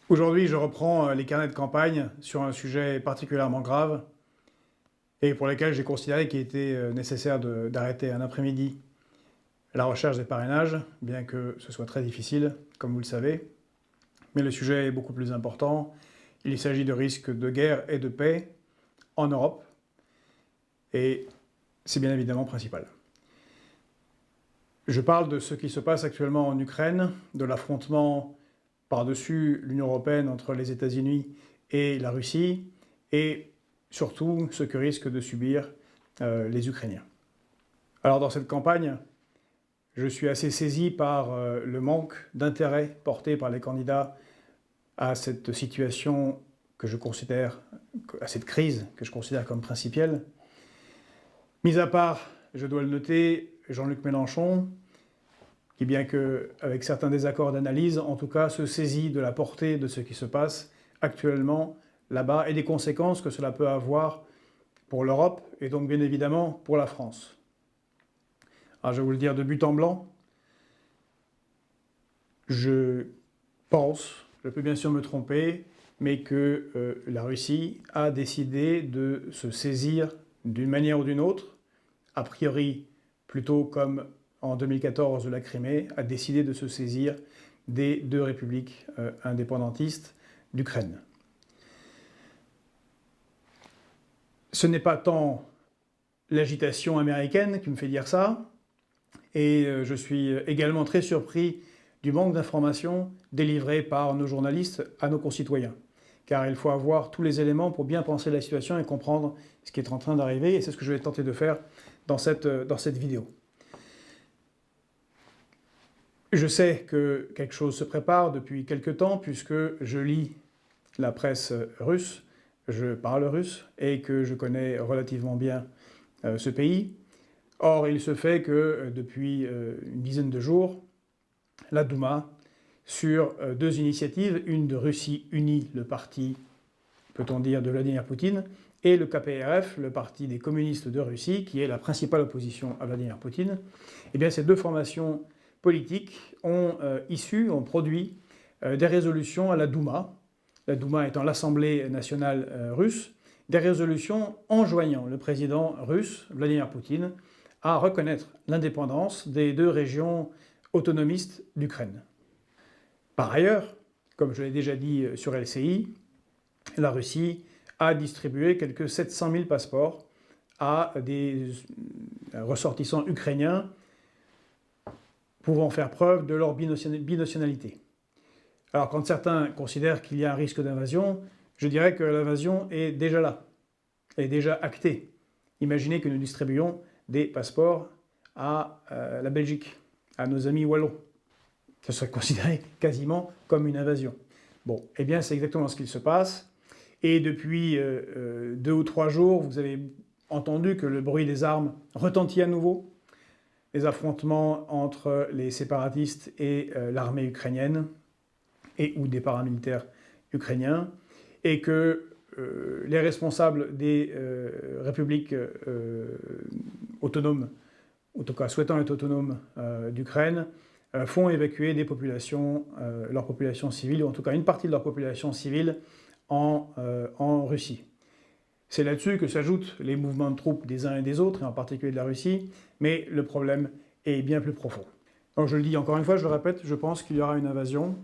Aujourd'hui, je reprends les carnets de campagne sur un sujet particulièrement grave et pour lequel j'ai considéré qu'il était nécessaire d'arrêter un après-midi la recherche des parrainages, bien que ce soit très difficile, comme vous le savez. Mais le sujet est beaucoup plus important. Il s'agit de risques de guerre et de paix en Europe et c'est bien évidemment principal. Je parle de ce qui se passe actuellement en Ukraine, de l'affrontement par-dessus l'Union européenne entre les États-Unis et la Russie, et surtout ce que risquent de subir les Ukrainiens. Alors dans cette campagne, je suis assez saisi par le manque d'intérêt porté par les candidats à cette situation que je considère, à cette crise que je considère comme principielle. Mis à part, je dois le noter, Jean-Luc Mélenchon, qui bien qu'avec certains désaccords d'analyse, en tout cas se saisit de la portée de ce qui se passe actuellement là-bas et des conséquences que cela peut avoir pour l'Europe et donc bien évidemment pour la France. Alors je vais vous le dire de but en blanc, je pense, je peux bien sûr me tromper, mais que la Russie a décidé de se saisir d'une manière ou d'une autre, a priori plutôt comme en 2014 de la Crimée, a décidé de se saisir des deux républiques indépendantistes d'Ukraine. Ce n'est pas tant l'agitation américaine qui me fait dire ça, et je suis également très surpris du manque d'informations délivrées par nos journalistes à nos concitoyens. Car il faut avoir tous les éléments pour bien penser la situation et comprendre ce qui est en train d'arriver, et c'est ce que je vais tenter de faire dans cette vidéo. Je sais que quelque chose se prépare depuis quelque temps, puisque je lis la presse russe, je parle russe, et que je connais relativement bien ce pays. Or, il se fait que depuis une dizaine de jours, la Douma, sur deux initiatives, une de Russie Unie, le parti, peut-on dire, de Vladimir Poutine, et le KPRF, le parti des communistes de Russie, qui est la principale opposition à Vladimir Poutine, eh bien ces deux formations politiques ont produit des résolutions à la Douma étant l'Assemblée nationale russe, des résolutions enjoignant le président russe, Vladimir Poutine, à reconnaître l'indépendance des deux régions autonomistes d'Ukraine. Par ailleurs, comme je l'ai déjà dit sur LCI, la Russie a distribué quelques 700 000 passeports à des ressortissants ukrainiens pouvant faire preuve de leur binationalité. Alors quand certains considèrent qu'il y a un risque d'invasion, je dirais que l'invasion est déjà là, elle est déjà actée. Imaginez que nous distribuions des passeports à la Belgique, à nos amis wallons. Ce serait considéré quasiment comme une invasion. Bon, eh bien c'est exactement ce qu'il se passe. Et depuis 2 ou 3 jours, vous avez entendu que le bruit des armes retentit à nouveau. Les affrontements entre les séparatistes et l'armée ukrainienne, et ou des paramilitaires ukrainiens, et que les responsables des républiques autonomes, en tout cas souhaitant être autonomes d'Ukraine, font évacuer des populations, leur population civile, ou en tout cas une partie de leur population civile, en Russie. C'est là-dessus que s'ajoutent les mouvements de troupes des uns et des autres, et en particulier de la Russie, mais le problème est bien plus profond. Donc je le dis encore une fois, je le répète, je pense qu'il y aura une invasion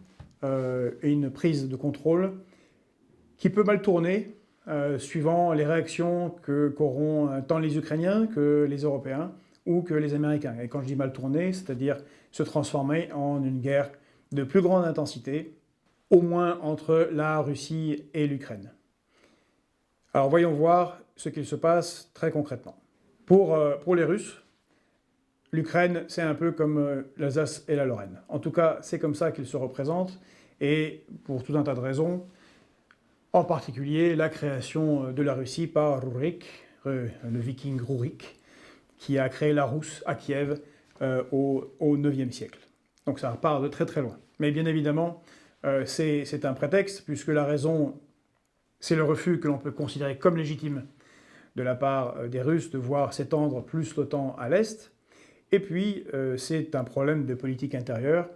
et une prise de contrôle qui peut mal tourner, suivant les réactions qu'auront tant les Ukrainiens que les Européens ou que les Américains. Et quand je dis mal tourner, c'est-à-dire se transformer en une guerre de plus grande intensité, au moins entre la Russie et l'Ukraine. Alors voyons voir ce qu'il se passe très concrètement. Pour les Russes, l'Ukraine, c'est un peu comme l'Alsace et la Lorraine. En tout cas, c'est comme ça qu'ils se représentent, et pour tout un tas de raisons, en particulier la création de la Russie par Rurik, le viking Rurik, qui a créé la Rousse à Kiev au IXe siècle. Donc ça part de très très loin. Mais bien évidemment, c'est un prétexte, puisque la raison, c'est le refus que l'on peut considérer comme légitime de la part des Russes de voir s'étendre plus l'OTAN à l'Est. Et puis, c'est un problème de politique intérieure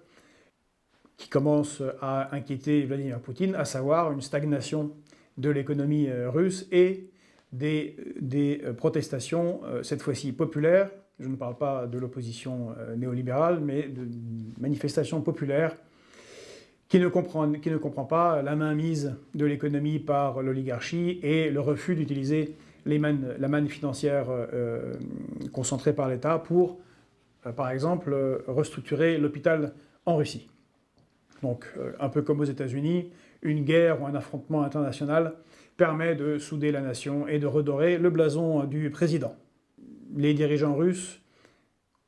qui commence à inquiéter Vladimir Poutine, à savoir une stagnation de l'économie russe et des protestations, cette fois-ci populaires. Je ne parle pas de l'opposition néolibérale, mais de manifestations populaires qui ne comprend pas la mainmise de l'économie par l'oligarchie et le refus d'utiliser la manne financière concentrée par l'État pour, par exemple, restructurer l'hôpital en Russie. Donc, un peu comme aux États-Unis, une guerre ou un affrontement international permet de souder la nation et de redorer le blason du président. Les dirigeants russes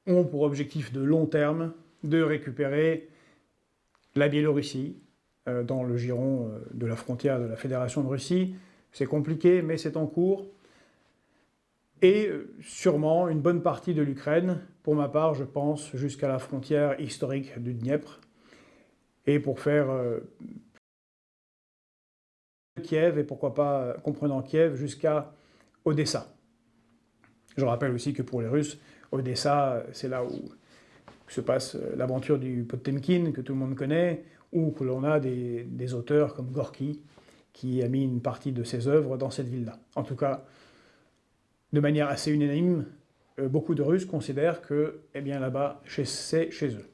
ont pour objectif de long terme de récupérer la Biélorussie, dans le giron de la frontière de la Fédération de Russie. C'est compliqué, mais c'est en cours. Et sûrement une bonne partie de l'Ukraine, pour ma part, je pense, jusqu'à la frontière historique du Dniepr, et pour faire Kiev, et pourquoi pas, comprenant Kiev, jusqu'à Odessa. Je rappelle aussi que pour les Russes, Odessa, c'est là où se passe l'aventure du Potemkin, que tout le monde connaît, ou que l'on a des auteurs comme Gorky, qui a mis une partie de ses œuvres dans cette ville-là. En tout cas, de manière assez unanime, beaucoup de Russes considèrent que, eh bien, là-bas, c'est chez eux.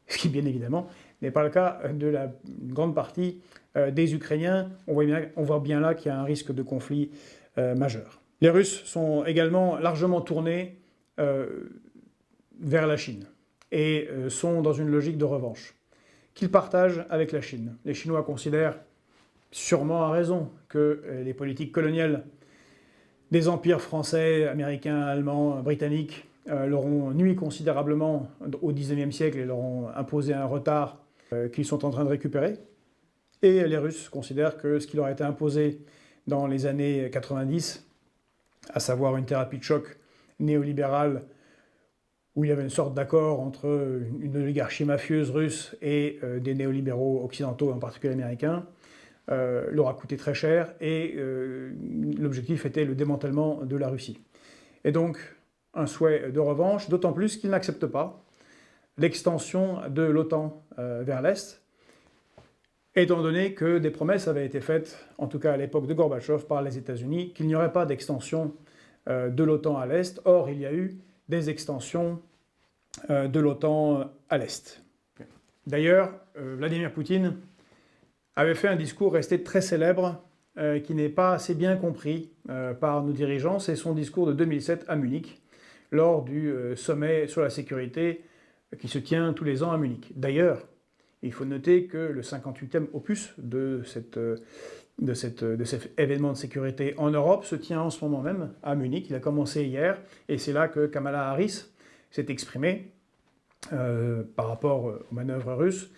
Ce qui, bien évidemment, n'est pas le cas de la grande partie des Ukrainiens. On voit bien là qu'il y a un risque de conflit majeur. Les Russes sont également largement tournés vers la Chine et sont dans une logique de revanche qu'ils partagent avec la Chine. Les Chinois considèrent, sûrement à raison, que les politiques coloniales des empires français, américains, allemands, britanniques leur ont nui considérablement au XIXe siècle et leur ont imposé un retard qu'ils sont en train de récupérer. Et les Russes considèrent que ce qui leur a été imposé dans les années 90, à savoir une thérapie de choc néolibérale où il y avait une sorte d'accord entre une oligarchie mafieuse russe et des néolibéraux occidentaux, en particulier américains, leur a coûté très cher et l'objectif était le démantèlement de la Russie. Et donc, un souhait de revanche, d'autant plus qu'ils n'acceptent pas l'extension de l'OTAN vers l'Est, étant donné que des promesses avaient été faites, en tout cas à l'époque de Gorbatchev, par les États-Unis, qu'il n'y aurait pas d'extension de l'OTAN à l'Est. Or, il y a eu des extensions de l'OTAN à l'Est. D'ailleurs, Vladimir Poutine avait fait un discours resté très célèbre, qui n'est pas assez bien compris par nos dirigeants. C'est son discours de 2007 à Munich, lors du sommet sur la sécurité qui se tient tous les ans à Munich. D'ailleurs, il faut noter que le 58e opus de cet événement de sécurité en Europe se tient en ce moment même à Munich. Il a commencé hier, et c'est là que Kamala Harris s'est exprimée par rapport aux manœuvres russes,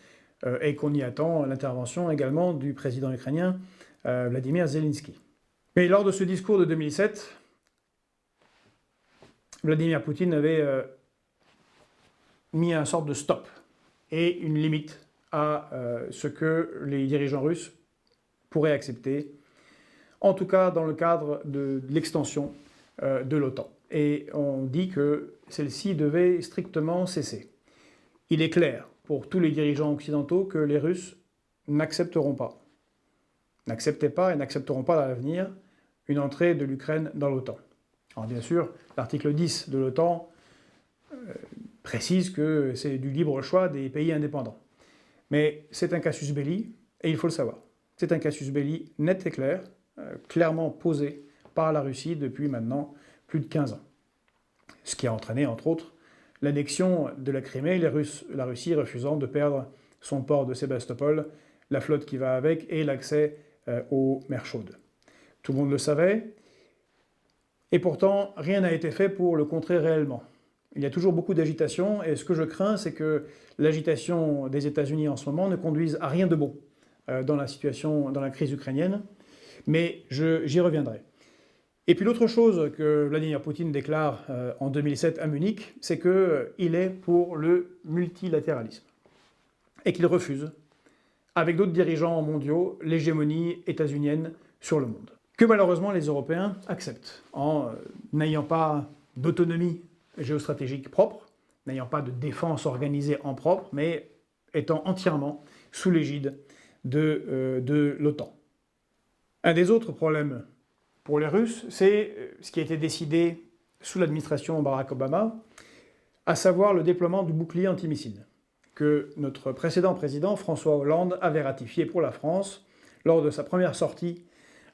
et qu'on y attend l'intervention également du président ukrainien Vladimir Zelensky. Mais lors de ce discours de 2007, Vladimir Poutine avait mis un sorte de stop et une limite à ce que les dirigeants russes pourraient accepter, en tout cas dans le cadre de l'extension de l'OTAN. Et on dit que celle-ci devait strictement cesser. Il est clair pour tous les dirigeants occidentaux que les Russes n'acceptaient pas et n'accepteront pas à l'avenir une entrée de l'Ukraine dans l'OTAN. Alors bien sûr, l'article 10 de l'OTAN précise que c'est du libre choix des pays indépendants. Mais c'est un casus belli, et il faut le savoir. C'est un casus belli net et clair, clairement posé par la Russie depuis maintenant plus de 15 ans. Ce qui a entraîné, entre autres, l'annexion de la Crimée, la Russie refusant de perdre son port de Sébastopol, la flotte qui va avec et l'accès aux mers chaudes. Tout le monde le savait, et pourtant rien n'a été fait pour le contrer réellement. Il y a toujours beaucoup d'agitation, et ce que je crains, c'est que l'agitation des États-Unis en ce moment ne conduise à rien de bon dans la situation, dans la crise ukrainienne, mais j'y reviendrai. Et puis l'autre chose que Vladimir Poutine déclare en 2007 à Munich, c'est qu'il est pour le multilatéralisme et qu'il refuse, avec d'autres dirigeants mondiaux, l'hégémonie états-unienne sur le monde. Que malheureusement les Européens acceptent, en n'ayant pas d'autonomie géostratégique propre, n'ayant pas de défense organisée en propre, mais étant entièrement sous l'égide de l'OTAN. Un des autres problèmes pour les Russes, c'est ce qui a été décidé sous l'administration Barack Obama, à savoir le déploiement du bouclier antimissile, que notre précédent président, François Hollande, avait ratifié pour la France lors de sa première sortie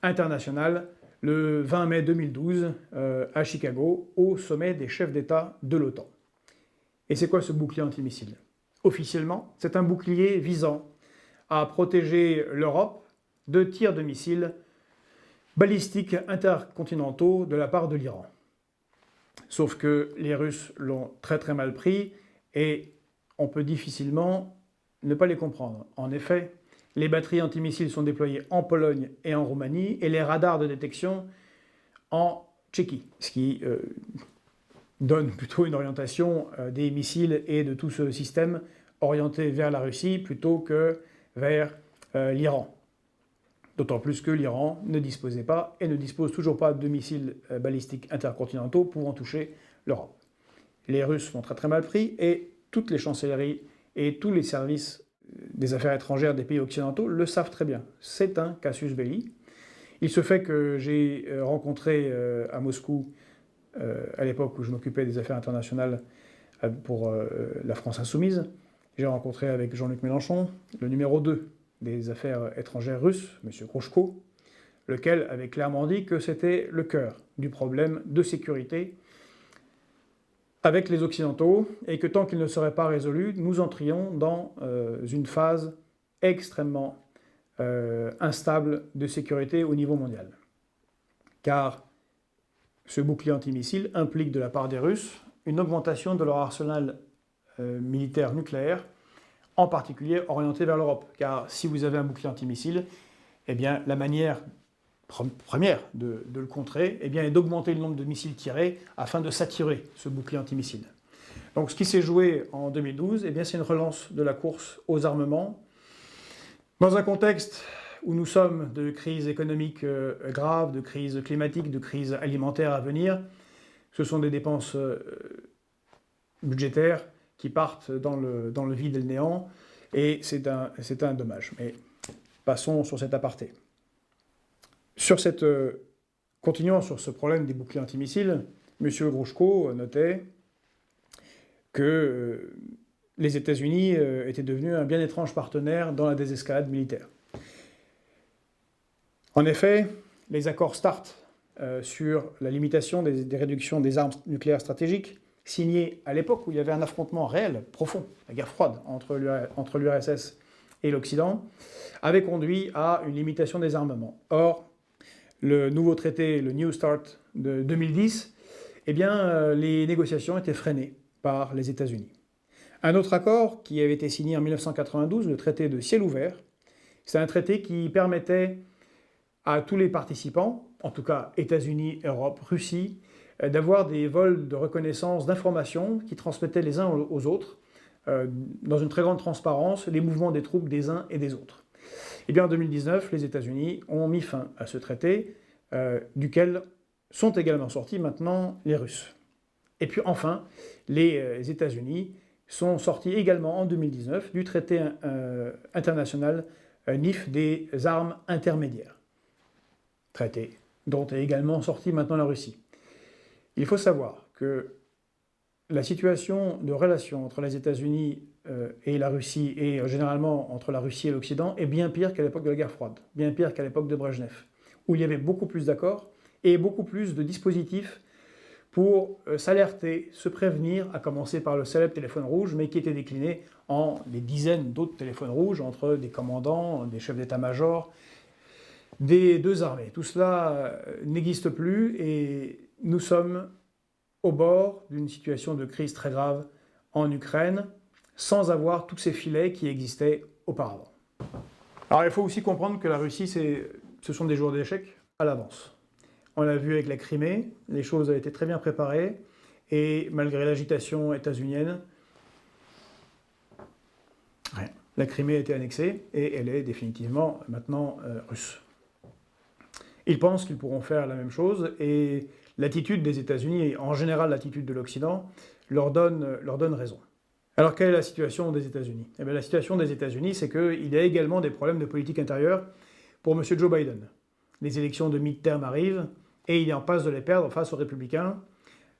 internationale le 20 mai 2012 à Chicago, au sommet des chefs d'État de l'OTAN. Et c'est quoi ce bouclier antimissile? Officiellement, c'est un bouclier visant à protéger l'Europe de tirs de missiles balistiques intercontinentaux de la part de l'Iran. Sauf que les Russes l'ont très très mal pris et on peut difficilement ne pas les comprendre. En effet, les batteries antimissiles sont déployées en Pologne et en Roumanie et les radars de détection en Tchéquie, ce qui donne plutôt une orientation des missiles et de tout ce système orienté vers la Russie plutôt que vers l'Iran. D'autant plus que l'Iran ne disposait pas et ne dispose toujours pas de missiles balistiques intercontinentaux pouvant toucher l'Europe. Les Russes l'ont très très mal pris et toutes les chancelleries et tous les services des affaires étrangères des pays occidentaux le savent très bien. C'est un casus belli. Il se fait que j'ai rencontré à Moscou, à l'époque où je m'occupais des affaires internationales pour la France Insoumise, j'ai rencontré avec Jean-Luc Mélenchon, le numéro 2 des affaires étrangères russes, M. Grushko, lequel avait clairement dit que c'était le cœur du problème de sécurité avec les Occidentaux, et que tant qu'il ne serait pas résolu, nous entrions dans une phase extrêmement instable de sécurité au niveau mondial. Car ce bouclier antimissile implique de la part des Russes une augmentation de leur arsenal militaire nucléaire, en particulier orienté vers l'Europe. Car si vous avez un bouclier antimissile, eh bien, la manière première de le contrer eh bien, est d'augmenter le nombre de missiles tirés afin de saturer ce bouclier antimissile. Donc ce qui s'est joué en 2012, eh bien, c'est une relance de la course aux armements. Dans un contexte où nous sommes de crise économique grave, de crise climatique, de crise alimentaire à venir, ce sont des dépenses budgétaires qui partent dans le vide et le néant, et c'est un dommage. Mais passons sur cet aparté. Continuant sur ce problème des boucliers antimissiles, M. Grushko notait que les États-Unis étaient devenus un bien étrange partenaire dans la désescalade militaire. En effet, les accords START sur la limitation des réductions des armes nucléaires stratégiques, signés à l'époque où il y avait un affrontement réel, profond, la guerre froide entre l'URSS et l'Occident, avaient conduit à une limitation des armements. Or, le nouveau traité, le New START de 2010, eh bien, les négociations étaient freinées par les États-Unis. Un autre accord qui avait été signé en 1992, le traité de ciel ouvert, c'est un traité qui permettait à tous les participants, en tout cas États-Unis, Europe, Russie, d'avoir des vols de reconnaissance d'informations qui transmettaient les uns aux autres, dans une très grande transparence, les mouvements des troupes des uns et des autres. Et bien en 2019, les États-Unis ont mis fin à ce traité, duquel sont également sortis maintenant les Russes. Et puis enfin, les États-Unis sont sortis également en 2019 du traité international NIF des armes intermédiaires. Traité dont est également sortie maintenant la Russie. Il faut savoir que la situation de relation entre les États-Unis et la Russie, et généralement entre la Russie et l'Occident, est bien pire qu'à l'époque de la guerre froide, bien pire qu'à l'époque de Brejnev, où il y avait beaucoup plus d'accords et beaucoup plus de dispositifs pour s'alerter, se prévenir, à commencer par le célèbre téléphone rouge, mais qui était décliné en des dizaines d'autres téléphones rouges entre des commandants, des chefs d'état-major, des deux armées. Tout cela n'existe plus et nous sommes au bord d'une situation de crise très grave en Ukraine, sans avoir tous ces filets qui existaient auparavant. Alors il faut aussi comprendre que la Russie, ce sont des jours d'échecs à l'avance. On l'a vu avec la Crimée, les choses ont été très bien préparées, et malgré l'agitation états-unienne, la Crimée a été annexée, et elle est définitivement maintenant russe. Ils pensent qu'ils pourront faire la même chose, et l'attitude des États-Unis, et en général l'attitude de l'Occident, leur donne raison. Alors, quelle est la situation des États-Unis? Eh bien, la situation des États-Unis, c'est qu'il y a également des problèmes de politique intérieure pour M. Joe Biden. Les élections de midterm arrivent et il est en passe de les perdre face aux républicains.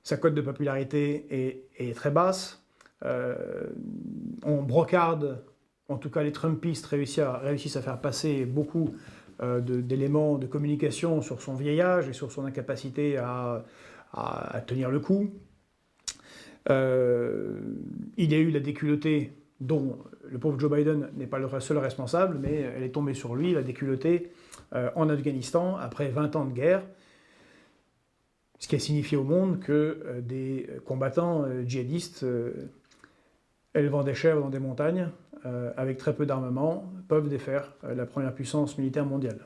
Sa cote de popularité est très basse. On brocarde, en tout cas les Trumpistes réussissent à faire passer beaucoup d'éléments de communication sur son vieil âge et sur son incapacité à tenir le coup. Il y a eu la déculottée dont le pauvre Joe Biden n'est pas le seul responsable, mais elle est tombée sur lui, la déculottée en Afghanistan après 20 ans de guerre, ce qui a signifié au monde que des combattants djihadistes élevant des chèvres dans des montagnes, avec très peu d'armement, peuvent défaire la première puissance militaire mondiale.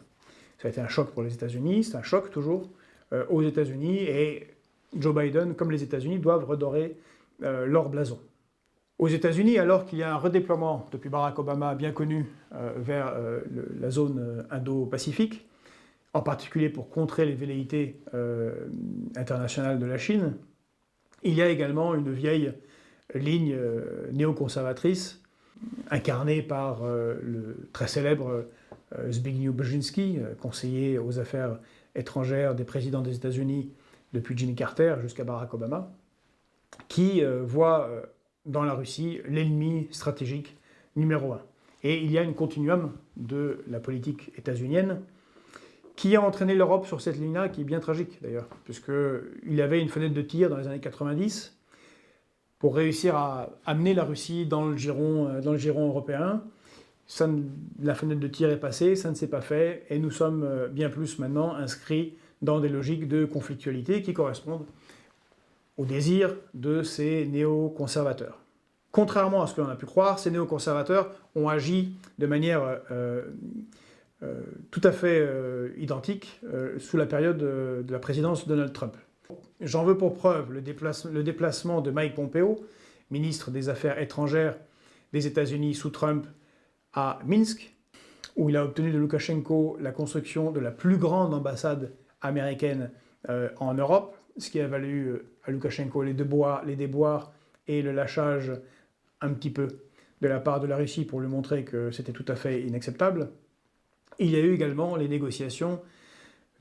Ça a été un choc pour les États-Unis, c'est un choc toujours aux États-Unis, et Joe Biden, comme les États-Unis, doivent redorer leur blason. Aux États-Unis, alors qu'il y a un redéploiement depuis Barack Obama bien connu vers la zone Indo-Pacifique, en particulier pour contrer les velléités internationales de la Chine, il y a également une vieille ligne néoconservatrice incarnée par le très célèbre Zbigniew Brzezinski, conseiller aux affaires étrangères des présidents des États-Unis depuis Jimmy Carter jusqu'à Barack Obama, qui voit dans la Russie l'ennemi stratégique numéro un. Et il y a une continuum de la politique états-unienne qui a entraîné l'Europe sur cette ligne-là, qui est bien tragique d'ailleurs, puisqu'il y avait une fenêtre de tir dans les années 90 pour réussir à amener la Russie dans le giron européen. La fenêtre de tir est passée, ça ne s'est pas fait, et nous sommes bien plus maintenant inscrits dans des logiques de conflictualité qui correspondent au désir de ces néoconservateurs. Contrairement à ce que l'on a pu croire, ces néoconservateurs ont agi de manière tout à fait identique sous la période de la présidence de Donald Trump. J'en veux pour preuve le déplacement de Mike Pompeo, ministre des Affaires étrangères des États-Unis sous Trump, à Minsk, où il a obtenu de Loukachenko la construction de la plus grande ambassade américaine en Europe, ce qui a valu à Loukachenko les déboires et le lâchage un petit peu de la part de la Russie pour lui montrer que c'était tout à fait inacceptable. Il y a eu également les négociations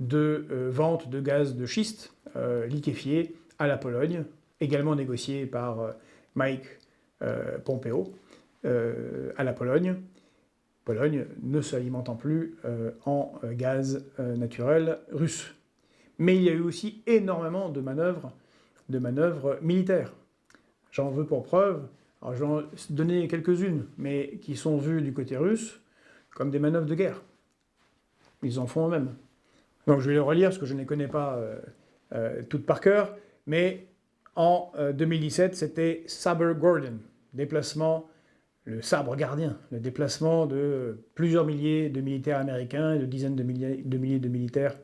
de vente de gaz de schiste liquéfié à la Pologne, également négociées par Mike Pompeo à la Pologne. Pologne ne s'alimentant plus en gaz naturel russe. Mais il y a eu aussi énormément de manœuvres militaires. J'en veux pour preuve, alors je vais en donner quelques-unes, mais qui sont vues du côté russe comme des manœuvres de guerre. Ils en font eux-mêmes. Donc je vais les relire parce que je ne les connais pas toutes par cœur, mais en 2017, c'était Sabre Gordon, déplacement, le sabre gardien, le déplacement de plusieurs milliers de militaires américains et de dizaines de milliers de militaires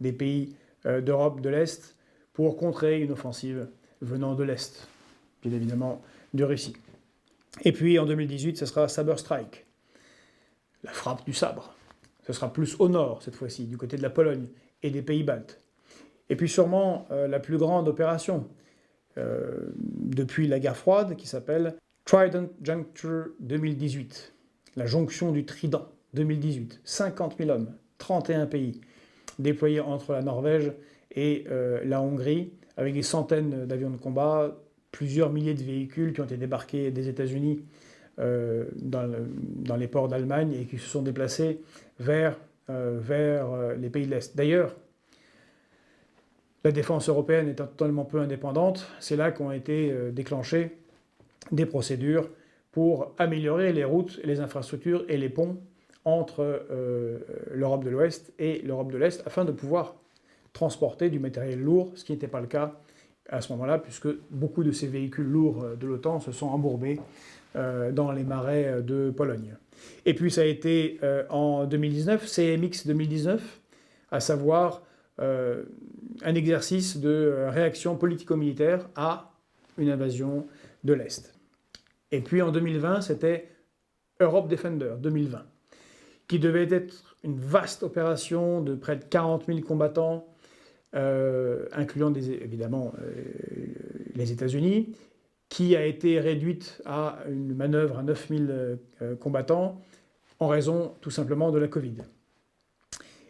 des pays d'Europe de l'Est pour contrer une offensive venant de l'Est, bien évidemment de Russie. Et puis en 2018, ce sera Sabre Strike, la frappe du sabre. Ce sera plus au nord cette fois-ci, du côté de la Pologne et des pays baltes. Et puis sûrement la plus grande opération depuis la guerre froide qui s'appelle Trident Juncture 2018, la jonction du Trident 2018. 50 000 hommes, 31 pays, déployés entre la Norvège et la Hongrie, avec des centaines d'avions de combat, plusieurs milliers de véhicules qui ont été débarqués des États-Unis dans les ports d'Allemagne et qui se sont déplacés vers les pays de l'Est. D'ailleurs, la défense européenne étant totalement peu indépendante, c'est là qu'ont été déclenchées des procédures pour améliorer les routes, les infrastructures et les ponts entre l'Europe de l'Ouest et l'Europe de l'Est afin de pouvoir transporter du matériel lourd, ce qui n'était pas le cas à ce moment-là, puisque beaucoup de ces véhicules lourds de l'OTAN se sont embourbés dans les marais de Pologne. Et puis ça a été en 2019, CMX 2019, à savoir un exercice de réaction politico-militaire à une invasion de l'Est. Et puis en 2020, c'était Europe Defender 2020, qui devait être une vaste opération de près de 40 000 combattants, incluant évidemment les États-Unis, qui a été réduite à une manœuvre à 9000 combattants en raison tout simplement de la Covid.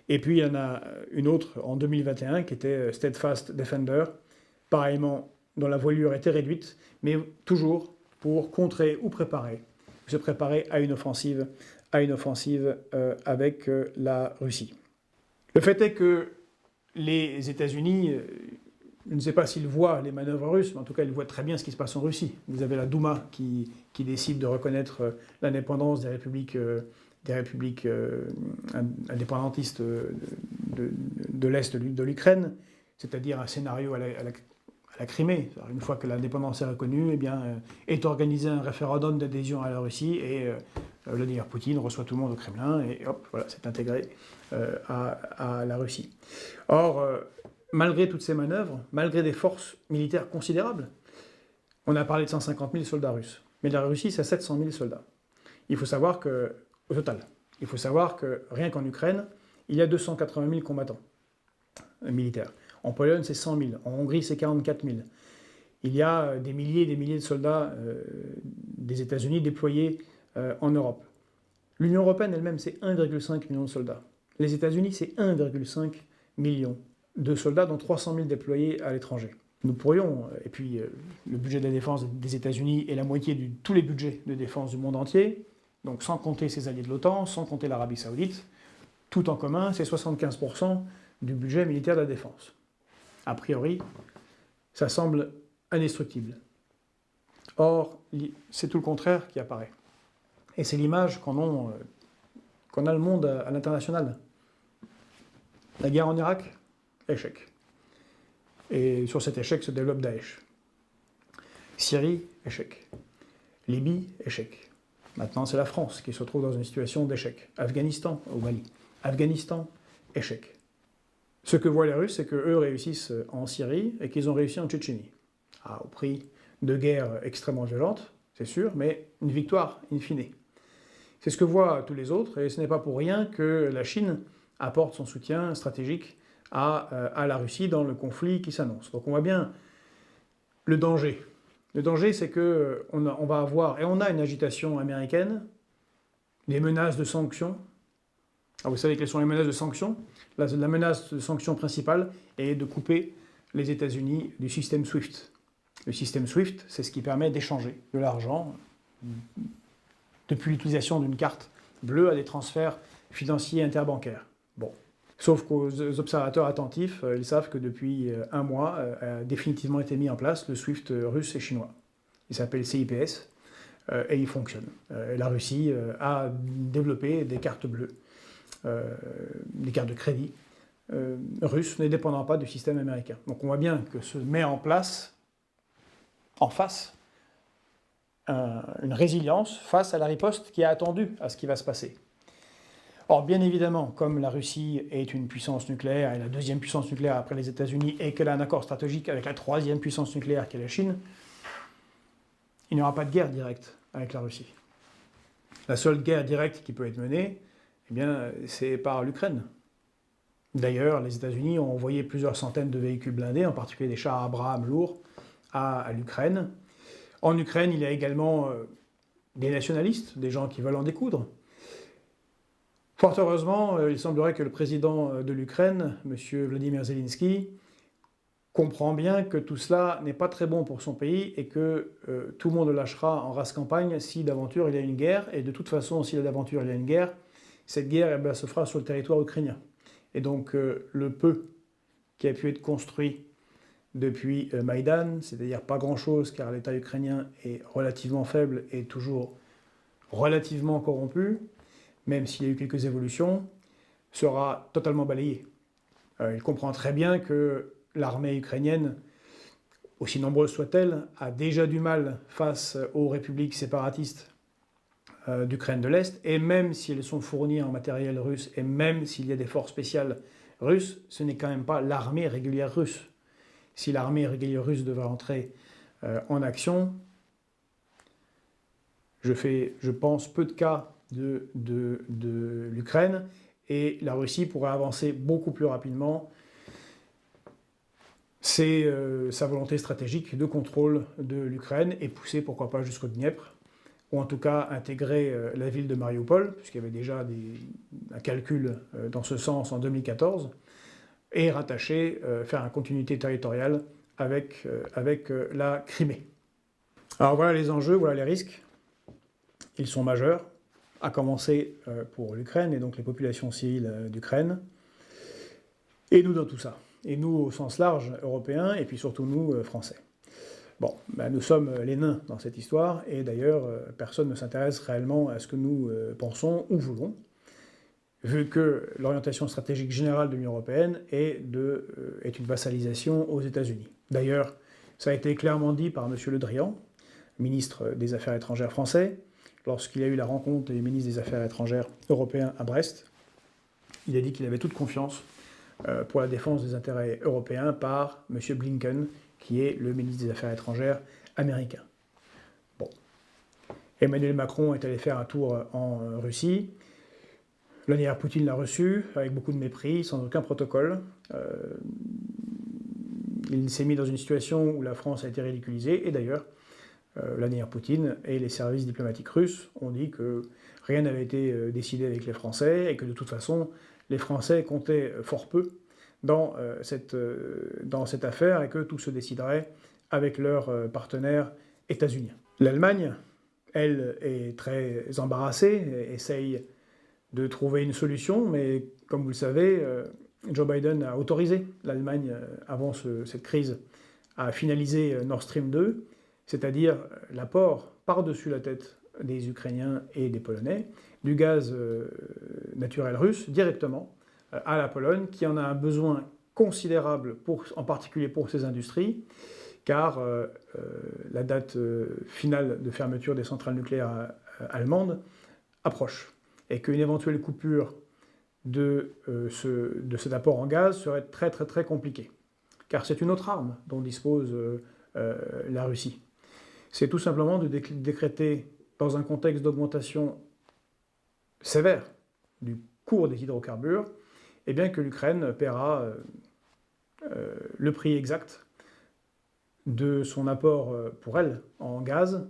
Et puis il y en a une autre en 2021 qui était Steadfast Defender, pareillement dont la voilure était réduite, mais toujours pour contrer ou se préparer à une offensive avec la Russie. Le fait est que les États-Unis, je ne sais pas s'ils voient les manœuvres russes, mais en tout cas ils voient très bien ce qui se passe en Russie. Vous avez la Douma qui décide de reconnaître l'indépendance des républiques indépendantistes de l'Est de l'Ukraine, c'est-à-dire un scénario à la Crimée. Alors, une fois que l'indépendance est reconnue, est organisé un référendum d'adhésion à la Russie et Vladimir Poutine reçoit tout le monde au Kremlin et hop, voilà, c'est intégré à la Russie. Or, malgré toutes ces manœuvres, malgré des forces militaires considérables, on a parlé de 150 000 soldats russes, mais la Russie, c'est 700 000 soldats. Il faut savoir que, au total, rien qu'en Ukraine, il y a 280 000 combattants militaires. En Pologne, c'est 100 000. En Hongrie, c'est 44 000. Il y a des milliers et des milliers de soldats des États-Unis déployés en Europe. L'Union européenne elle-même, c'est 1,5 million de soldats. Les États-Unis, c'est 1,5 million de soldats, dont 300 000 déployés à l'étranger. Nous pourrions, et puis le budget de la défense des États-Unis est la moitié de tous les budgets de défense du monde entier, donc sans compter ses alliés de l'OTAN, sans compter l'Arabie Saoudite, tout en commun, c'est 75% du budget militaire de la défense. A priori, ça semble indestructible. Or, c'est tout le contraire qui apparaît. Et c'est l'image qu'en a le monde à l'international. La guerre en Irak, échec. Et sur cet échec se développe Daesh. Syrie, échec. Libye, échec. Maintenant, c'est la France qui se trouve dans une situation d'échec. Afghanistan, au Mali. Afghanistan, échec. Ce que voient les Russes, c'est qu'eux réussissent en Syrie et qu'ils ont réussi en Tchétchénie. Au prix de guerres extrêmement violentes, c'est sûr, mais une victoire in fine. C'est ce que voient tous les autres, et ce n'est pas pour rien que la Chine apporte son soutien stratégique à la Russie dans le conflit qui s'annonce. Donc on voit bien le danger. Le danger, c'est qu'on va avoir, et on a une agitation américaine, des menaces de sanctions. Vous savez quelles sont les menaces de sanctions ? La menace de sanctions principale est de couper les États-Unis du système SWIFT. Le système SWIFT, c'est ce qui permet d'échanger de l'argent depuis l'utilisation d'une carte bleue à des transferts financiers interbancaires. Bon. Sauf qu'aux observateurs attentifs, ils savent que depuis un mois a définitivement été mis en place le SWIFT russe et chinois. Il s'appelle CIPS et il fonctionne. La Russie a développé des cartes bleues, des cartes de crédit russes ne dépendant pas du système américain. Donc on voit bien que se met en place, en face, une résilience face à la riposte qui est attendue à ce qui va se passer. Or, bien évidemment, comme la Russie est une puissance nucléaire, et la deuxième puissance nucléaire après les États-Unis, et qu'elle a un accord stratégique avec la troisième puissance nucléaire qui est la Chine, il n'y aura pas de guerre directe avec la Russie. La seule guerre directe qui peut être menée, c'est par l'Ukraine. D'ailleurs, les États-Unis ont envoyé plusieurs centaines de véhicules blindés, en particulier des chars Abraham lourds, à l'Ukraine. En Ukraine, il y a également des nationalistes, des gens qui veulent en découdre. Fort heureusement, il semblerait que le président de l'Ukraine, M. Vladimir Zelensky, comprend bien que tout cela n'est pas très bon pour son pays et que tout le monde le lâchera en race campagne si d'aventure il y a une guerre. Et de toute façon, si d'aventure il y a une guerre, cette guerre se fera sur le territoire ukrainien. Et donc le peu qui a pu être construit depuis Maïdan, c'est-à-dire pas grand-chose car l'État ukrainien est relativement faible et toujours relativement corrompu, même s'il y a eu quelques évolutions, sera totalement balayé. Il comprend très bien que l'armée ukrainienne, aussi nombreuse soit-elle, a déjà du mal face aux républiques séparatistes d'Ukraine de l'Est, et même si elles sont fournies en matériel russe, et même s'il y a des forces spéciales russes, ce n'est quand même pas l'armée régulière russe. Si l'armée régulière russe devait entrer en action, je pense, peu de cas de l'Ukraine, et la Russie pourrait avancer beaucoup plus rapidement c'est sa volonté stratégique de contrôle de l'Ukraine et pousser pourquoi pas jusqu'au Dniepr, ou en tout cas intégrer la ville de Mariupol, puisqu'il y avait déjà un calcul dans ce sens en 2014, et rattacher, faire une continuité territoriale avec la Crimée. Alors voilà les enjeux, voilà les risques. Ils sont majeurs, à commencer pour l'Ukraine et donc les populations civiles d'Ukraine. Et nous dans tout ça. Et nous au sens large européen, et puis surtout nous français. Bon, ben nous sommes les nains dans cette histoire, et d'ailleurs personne ne s'intéresse réellement à ce que nous pensons ou voulons, vu que l'orientation stratégique générale de l'Union européenne est une vassalisation aux États-Unis. D'ailleurs, ça a été clairement dit par M. Le Drian, ministre des Affaires étrangères français, lorsqu'il a eu la rencontre des ministres des Affaires étrangères européens à Brest. Il a dit qu'il avait toute confiance pour la défense des intérêts européens par M. Blinken, qui est le ministre des Affaires étrangères américain. Bon. Emmanuel Macron est allé faire un tour en Russie. Vladimir Poutine l'a reçu avec beaucoup de mépris, sans aucun protocole. Il s'est mis dans une situation où la France a été ridiculisée, et d'ailleurs, Vladimir Poutine et les services diplomatiques russes ont dit que rien n'avait été décidé avec les Français, et que de toute façon, les Français comptaient fort peu dans cette affaire, et que tout se déciderait avec leurs partenaires états-uniens. L'Allemagne, elle, est très embarrassée, essaye de trouver une solution, mais comme vous le savez, Joe Biden a autorisé l'Allemagne, avant cette crise, à finaliser Nord Stream 2, c'est-à-dire l'apport par-dessus la tête des Ukrainiens et des Polonais du gaz naturel russe directement à la Pologne, qui en a un besoin considérable, en particulier pour ses industries, car la date finale de fermeture des centrales nucléaires allemandes approche, et qu'une éventuelle coupure de cet apport en gaz serait très très très compliquée, car c'est une autre arme dont dispose la Russie. C'est tout simplement de décréter, dans un contexte d'augmentation sévère du cours des hydrocarbures, eh bien que l'Ukraine paiera le prix exact de son apport pour elle en gaz,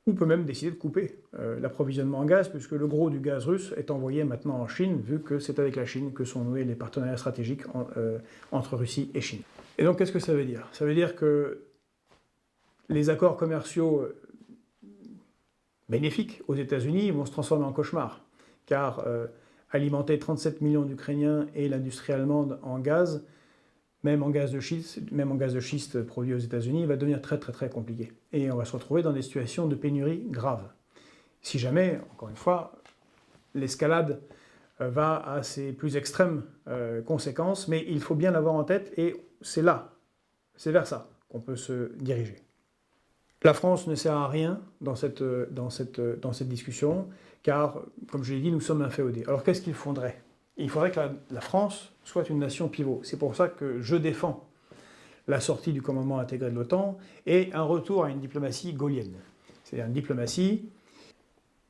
ou peut même décider de couper l'approvisionnement en gaz, puisque le gros du gaz russe est envoyé maintenant en Chine, vu que c'est avec la Chine que sont noués les partenariats stratégiques entre Russie et Chine. Et donc qu'est-ce que ça veut dire? Ça veut dire que les accords commerciaux bénéfiques aux États-Unis vont se transformer en cauchemar, car alimenter 37 millions d'Ukrainiens et l'industrie allemande en gaz, même en gaz de schiste produit aux États-Unis, va devenir très très très compliqué. Et on va se retrouver dans des situations de pénurie grave. Si jamais, encore une fois, l'escalade va à ses plus extrêmes conséquences, mais il faut bien l'avoir en tête, et c'est vers ça qu'on peut se diriger. La France ne sert à rien dans cette discussion, car, comme je l'ai dit, nous sommes inféodés. Alors qu'est-ce qu'il faudrait? Il faudrait que la France soit une nation pivot. C'est pour ça que je défends la sortie du commandement intégré de l'OTAN et un retour à une diplomatie gaullienne. C'est-à-dire une diplomatie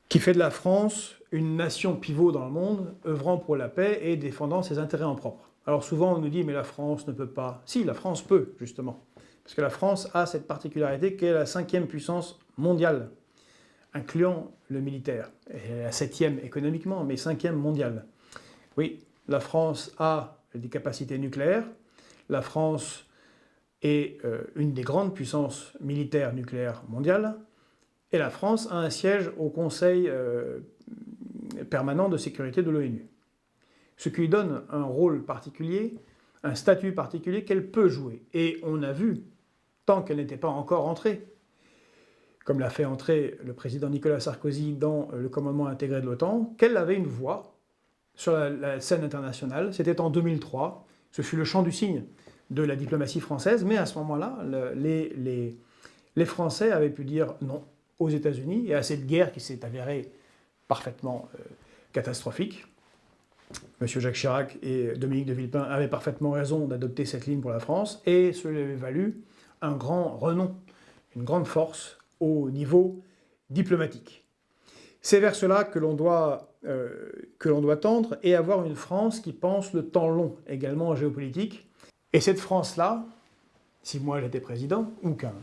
qui fait de la France une nation pivot dans le monde, œuvrant pour la paix et défendant ses intérêts en propre. Alors souvent on nous dit « mais la France ne peut pas ». Si, la France peut, justement. Parce que la France a cette particularité qu'elle est la 5e puissance mondiale, incluant le militaire. Elle est la 7e économiquement, mais 5e mondiale. Oui, la France a des capacités nucléaires. La France est une des grandes puissances militaires nucléaires mondiales. Et la France a un siège au Conseil permanent de sécurité de l'ONU. Ce qui lui donne un rôle particulier, un statut particulier qu'elle peut jouer. Et on a vu, tant qu'elle n'était pas encore entrée, comme l'a fait entrer le président Nicolas Sarkozy dans le commandement intégré de l'OTAN, qu'elle avait une voix sur la scène internationale. C'était en 2003, ce fut le chant du cygne de la diplomatie française, mais à ce moment-là, les Français avaient pu dire non aux États-Unis et à cette guerre qui s'est avérée parfaitement catastrophique. M. Jacques Chirac et Dominique de Villepin avaient parfaitement raison d'adopter cette ligne pour la France, et cela avait valu un grand renom, une grande force au niveau diplomatique. C'est vers cela que l'on doit tendre, et avoir une France qui pense le temps long, également en géopolitique, Et cette France-là, si moi j'étais président, ou qu'un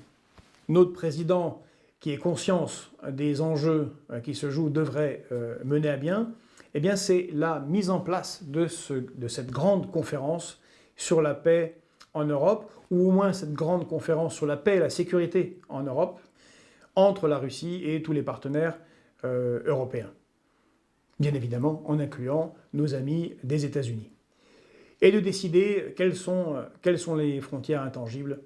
autre président qui ait conscience des enjeux qui se jouent devrait mener à bien, eh bien c'est la mise en place de cette grande conférence sur la paix en Europe, ou au moins cette grande conférence sur la paix et la sécurité en Europe, entre la Russie et tous les partenaires européens. Bien évidemment en incluant nos amis des États-Unis. Et de décider quelles sont les frontières intangibles,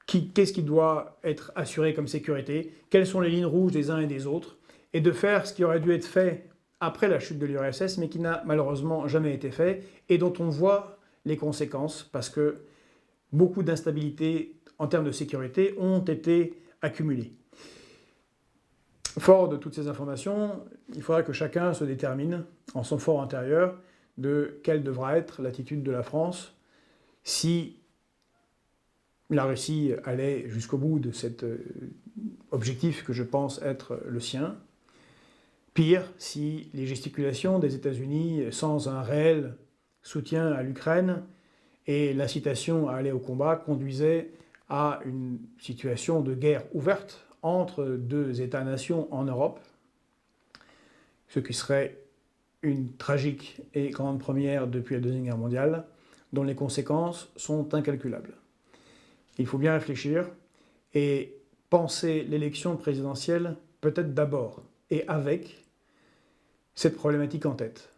qu'est-ce qui doit être assuré comme sécurité, quelles sont les lignes rouges des uns et des autres, et de faire ce qui aurait dû être fait après la chute de l'URSS, mais qui n'a malheureusement jamais été fait, et dont on voit les conséquences, parce que beaucoup d'instabilités en termes de sécurité ont été accumulées. Fort de toutes ces informations, il faudra que chacun se détermine, en son fort intérieur, de quelle devra être l'attitude de la France si la Russie allait jusqu'au bout de cet objectif que je pense être le sien. Pire, si les gesticulations des États-Unis sans un réel soutien à l'Ukraine et l'incitation à aller au combat conduisaient à une situation de guerre ouverte entre deux États-nations en Europe, ce qui serait une tragique et grande première depuis la Deuxième Guerre mondiale, dont les conséquences sont incalculables. Il faut bien réfléchir et penser l'élection présidentielle peut-être d'abord et avec cette problématique en tête,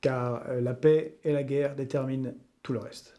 car la paix et la guerre déterminent tout le reste.